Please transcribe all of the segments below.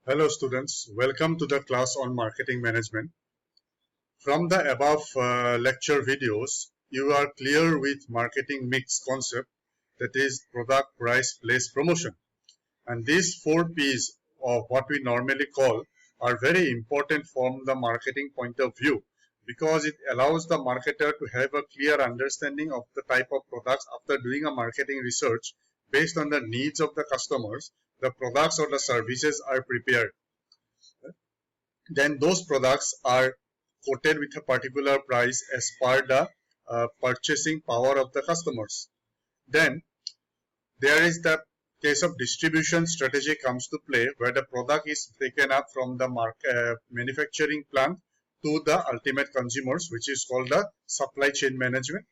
Hello students, welcome to the class on marketing management. From the above lecture videos, you are clear with marketing mix concept, that is product, price, place, promotion. And these 4 P's of what we normally call are very important from the marketing point of view, because it allows the marketer to have a clear understanding of the type of products. After doing a marketing research based on the needs of the customers, the products or the services are prepared. Then those products are quoted with a particular price as per the purchasing power of the customers. Then there is the case of distribution strategy comes to play, where the product is taken up from the manufacturing plant to the ultimate consumers, which is called the supply chain management.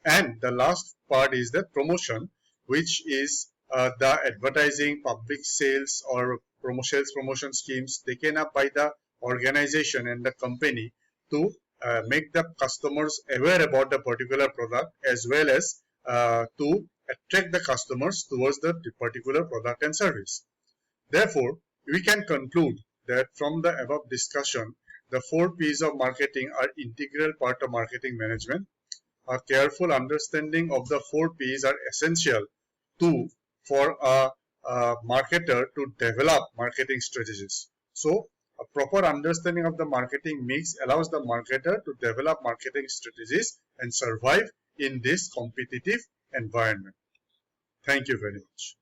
And the last part is the promotion, which is the advertising, public sales or promotion schemes taken up by the organization and the company to make the customers aware about the particular product, as well as to attract the customers towards the particular product and service. Therefore, we can conclude that from the above discussion, the 4 P's of marketing are integral part of marketing management. A careful understanding of the 4 P's are essential for a marketer to develop marketing strategies. So, a proper understanding of the marketing mix allows the marketer to develop marketing strategies and survive in this competitive environment. Thank you very much.